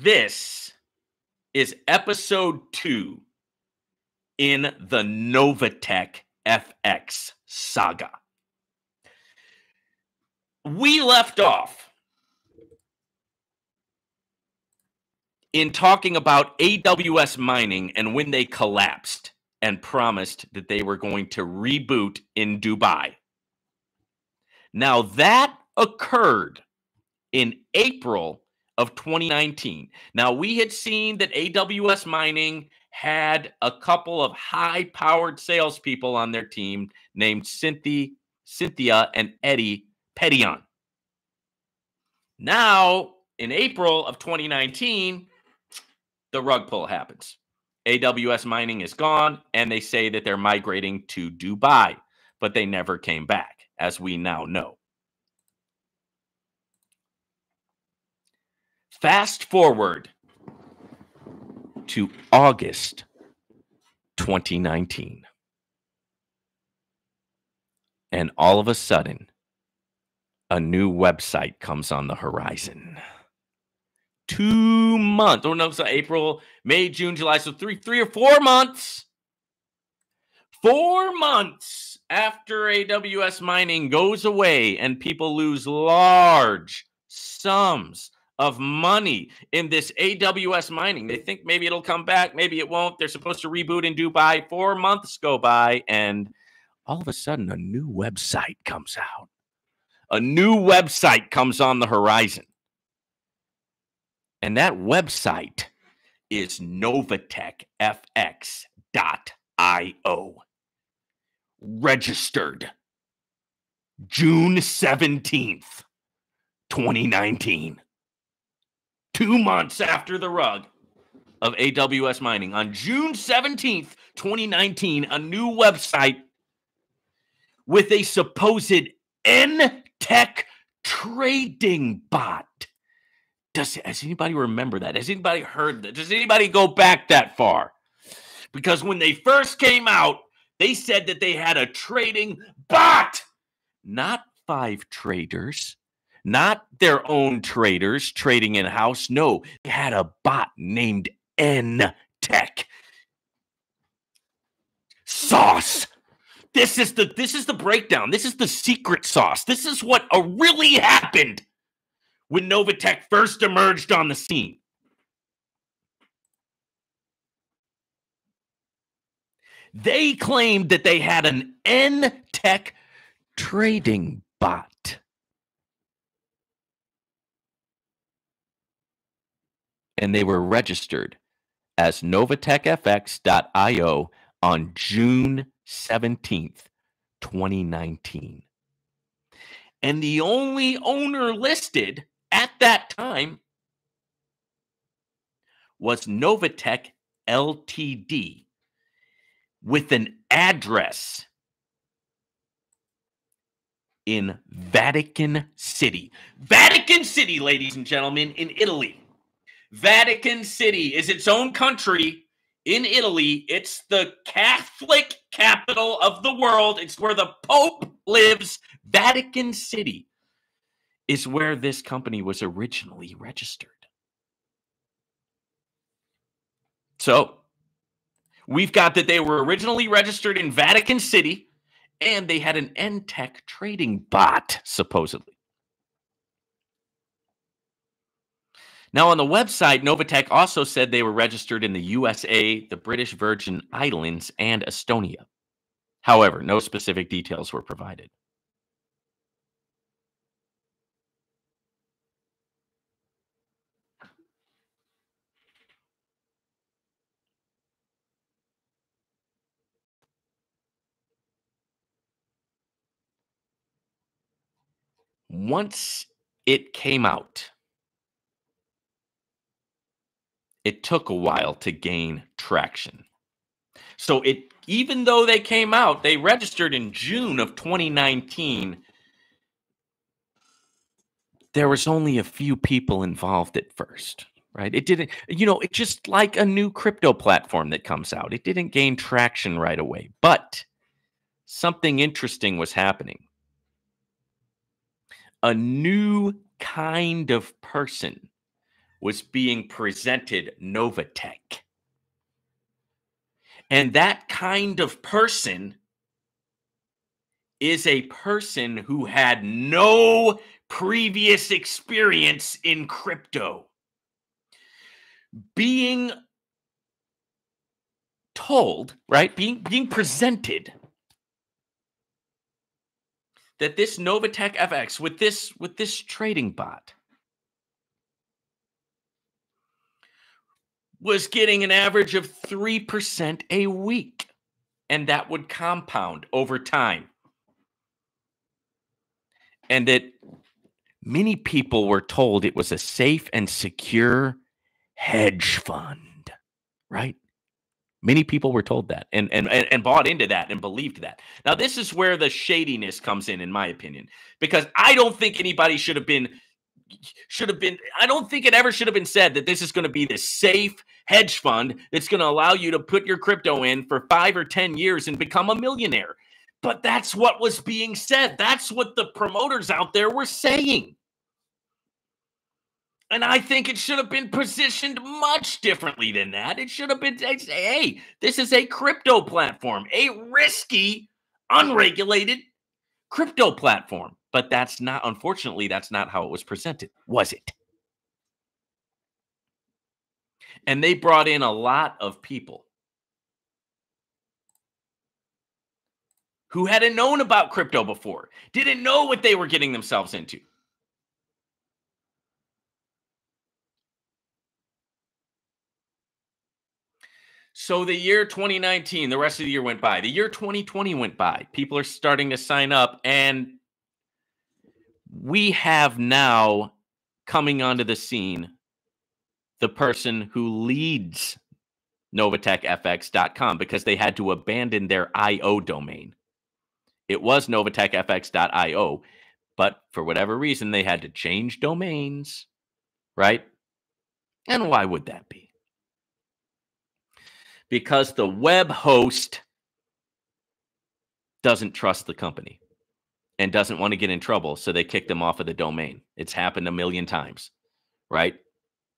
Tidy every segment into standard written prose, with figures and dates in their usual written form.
This is episode 2 in the NOVATECHFX saga. We left off in talking about AWS mining and when they collapsed and promised that they were going to reboot in Dubai. Now that occurred in April of 2019. Now we had seen that AWS mining had a couple of high-powered salespeople on their team named Cynthia and Eddie Petian. Now, in April of 2019, the rug pull happens. AWS mining is gone, and they say that they're migrating to Dubai, but they never came back, as we now know. Fast forward to August 2019. And all of a sudden, a new website comes on the horizon. 2 months. Oh, no, so April, May, June, July. So three or 4 months. 4 months after AWS mining goes away and people lose large sums of money in this AWS mining. They think maybe it'll come back, maybe it won't. They're supposed to reboot in Dubai. 4 months go by, and all of a sudden, a new website comes out. A new website comes on the horizon. And that website is NOVATECHFX.io. Registered June 17th, 2019. 2 months after the rug of AWS mining. On June 17th, 2019, a new website with a supposed N-Tech trading bot. Has anybody remember that? Has anybody heard that? Does anybody go back that far? Because when they first came out, they said that they had a trading bot. Not 5 traders. Not their own traders trading in-house. No, they had a bot named N-Tech. Sauce. This is the breakdown. This is the secret sauce. This is what really happened when NOVATECH first emerged on the scene. They claimed that they had an N-Tech trading bot. And they were registered as NOVATECHFX.io on June 17th, 2019. And the only owner listed at that time was NOVATECH Ltd. with an address in Vatican City. Vatican City, ladies and gentlemen, in Italy. Vatican City is its own country in Italy. It's the Catholic capital of the world. It's where the Pope lives. Vatican City is where this company was originally registered. So we've got that they were originally registered in Vatican City, and they had an N-Tech trading bot, supposedly. Now, on the website, NOVATECH also said they were registered in the USA, the British Virgin Islands, and Estonia. However, no specific details were provided. Once it came out, it took a while to gain traction. So even though they came out, they registered in June of 2019. There was only a few people involved at first, right? It didn't, it's just like a new crypto platform that comes out. It didn't gain traction right away, but something interesting was happening. A new kind of person was being presented NOVATECH. And that kind of person is a person who had no previous experience in crypto. Being told, right, being presented that this NOVATECHFX with this trading bot was getting an average of 3% a week, and that would compound over time. And that many people were told it was a safe and secure hedge fund, right? Many people were told that and bought into that and believed that. Now, this is where the shadiness comes in my opinion, because I don't think anybody should have been, I don't think it ever should have been said that this is going to be this safe hedge fund that's going to allow you to put your crypto in for 5 or 10 years and become a millionaire. But that's what was being said. That's what the promoters out there were saying. And I think it should have been positioned much differently than that. It should have been, hey, this is a crypto platform, a risky, unregulated crypto platform. But that's not, unfortunately, that's not how it was presented, was it? And they brought in a lot of people who hadn't known about crypto before, didn't know what they were getting themselves into. So the year 2019, the rest of the year went by. The year 2020 went by. People are starting to sign up, and we have now coming onto the scene the person who leads NOVATECHFX.com, because they had to abandon their IO domain. It was NOVATECHFX.io, but for whatever reason, they had to change domains, right? And why would that be? Because the web host doesn't trust the company and doesn't want to get in trouble, so they kicked them off of the domain. It's happened a million times, right?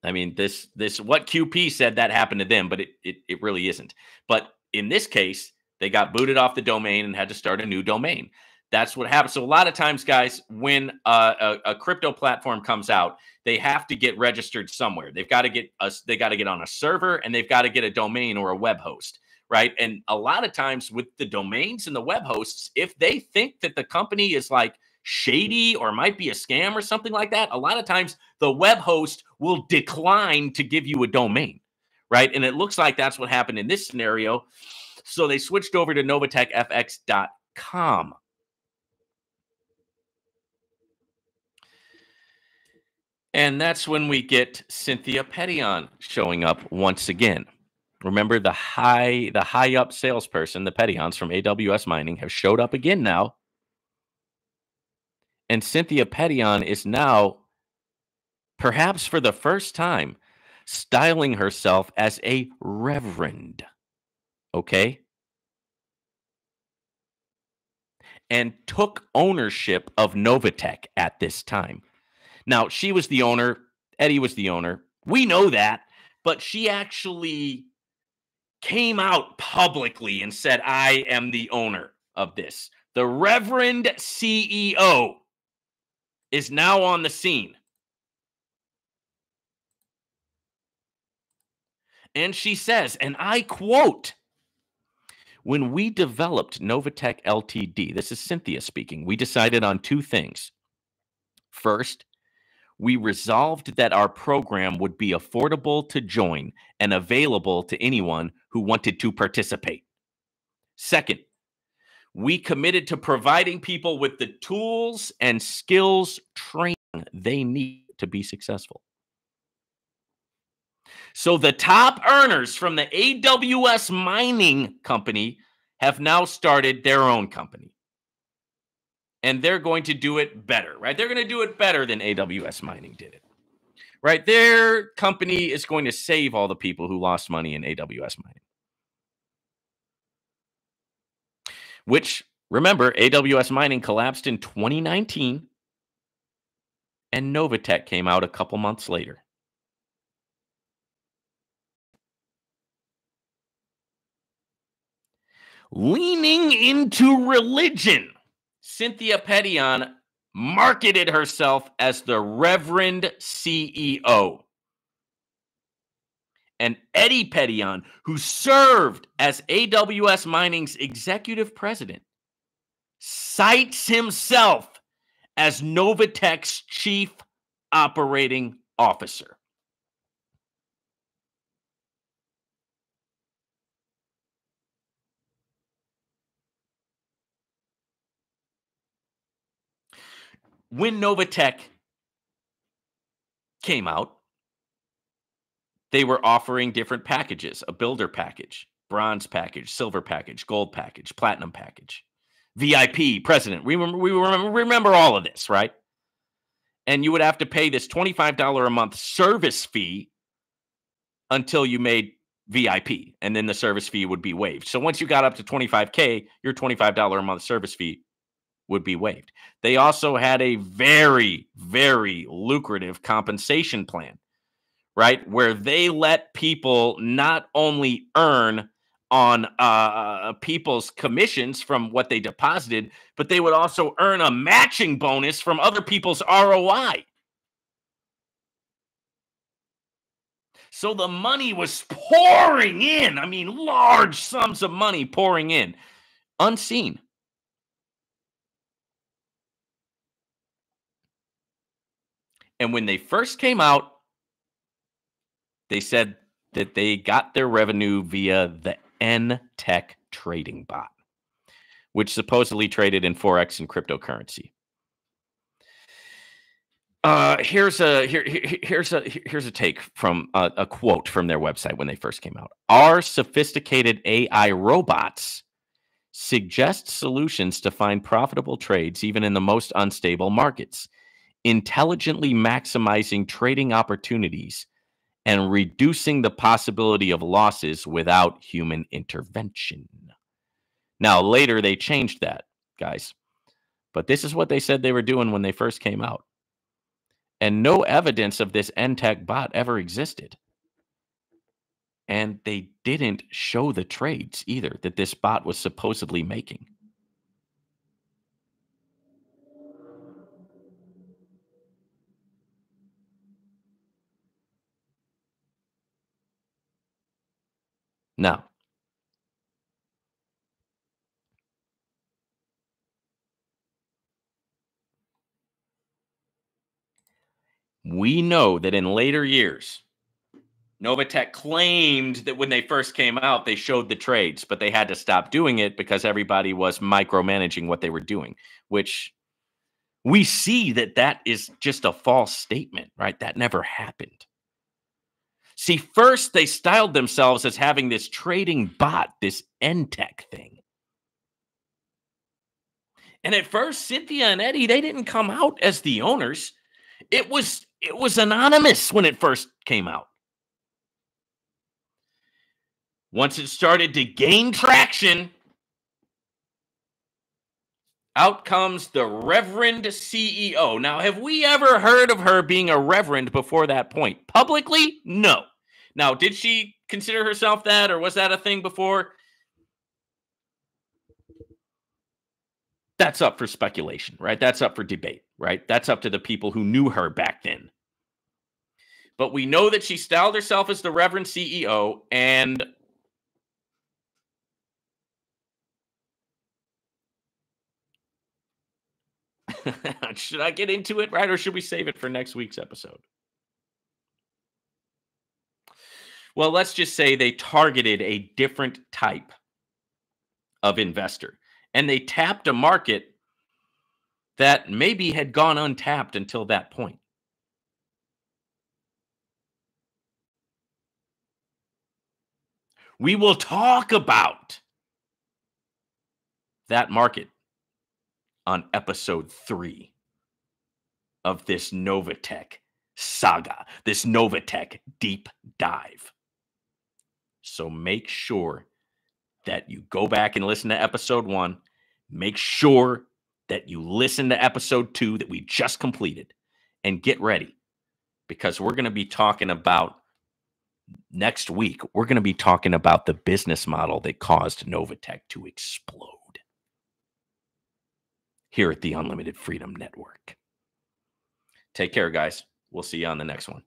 I mean, this what QP said that happened to them, but it really isn't. But in this case, they got booted off the domain and had to start a new domain. That's what happens. So a lot of times, guys, when a crypto platform comes out, they have to get registered somewhere. They got to get on a server, and they've got to get a domain or a web host, right? And a lot of times with the domains and the web hosts, if they think that the company is like shady or might be a scam or something like that, a lot of times the web host will decline to give you a domain, right? And it looks like that's what happened in this scenario. So they switched over to NOVATECHFX.com. And that's when we get Cynthia Petion showing up once again. Remember, the high up salesperson, the Petions from AWS Mining, have showed up again now. And Cynthia Petion is now, perhaps for the first time, styling herself as a reverend. Okay? And took ownership of NOVATECH at this time. Now, she was the owner. Eddie was the owner. We know that. But she actually came out publicly and said, I am the owner of this. The Reverend CEO is now on the scene. And she says, and I quote, when we developed NOVATECH Ltd., this is Cynthia speaking, we decided on two things. First, we resolved that our program would be affordable to join and available to anyone who wanted to participate. Second, we committed to providing people with the tools and skills training they need to be successful. So the top earners from the AWS mining company have now started their own company. And they're going to do it better, right? They're going to do it better than AWS Mining did it, right? Their company is going to save all the people who lost money in AWS Mining. Which, remember, AWS Mining collapsed in 2019, and NOVATECH came out a couple months later. Leaning into religion, Cynthia Petion marketed herself as the Reverend CEO. And Eddie Petion, who served as AWS Mining's executive president, cites himself as NOVATECH's chief operating officer. When NOVATECH came out, they were offering different packages: a builder package, bronze package, silver package, gold package, platinum package, VIP, president. We remember all of this, right? And you would have to pay this $25 a month service fee until you made VIP, and then the service fee would be waived. So once you got up to $25K, your $25 a month service fee would be waived. They also had a very, very lucrative compensation plan, right, where they let people not only earn on people's commissions from what they deposited, but they would also earn a matching bonus from other people's ROI. So the money was pouring in. I mean, large sums of money pouring in, unseen. And when they first came out, they said that they got their revenue via the NTech trading bot, which supposedly traded in Forex and cryptocurrency. Here's a take from a quote from their website when they first came out. Our sophisticated AI robots suggest solutions to find profitable trades even in the most unstable markets, intelligently maximizing trading opportunities and reducing the possibility of losses without human intervention. Now, later they changed that, guys. But this is what they said they were doing when they first came out. And no evidence of this NTech bot ever existed. And they didn't show the trades either that this bot was supposedly making. Now, we know that in later years, NOVATECH claimed that when they first came out, they showed the trades, but they had to stop doing it because everybody was micromanaging what they were doing, which we see that is just a false statement, right? That never happened. See, first they styled themselves as having this trading bot, this NTech thing. And at first, Cynthia and Eddie, they didn't come out as the owners. It was anonymous when it first came out. Once it started to gain traction, out comes the Reverend CEO. Now, have we ever heard of her being a reverend before that point? Publicly? No. Now, did she consider herself that, or was that a thing before? That's up for speculation, right? That's up for debate, right? That's up to the people who knew her back then. But we know that she styled herself as the Reverend CEO, and should I get into it, right? Or should we save it for next week's episode? Well, let's just say they targeted a different type of investor, and they tapped a market that maybe had gone untapped until that point. We will talk about that market on episode 3 of this NOVATECH saga, this NOVATECH deep dive. So make sure that you go back and listen to episode 1. Make sure that you listen to episode 2 that we just completed, and get ready, because we're going to be talking about Next week, we're going to be talking about the business model that caused NOVATECH to explode here at the Unlimited Freedom Network. Take care, guys. We'll see you on the next one.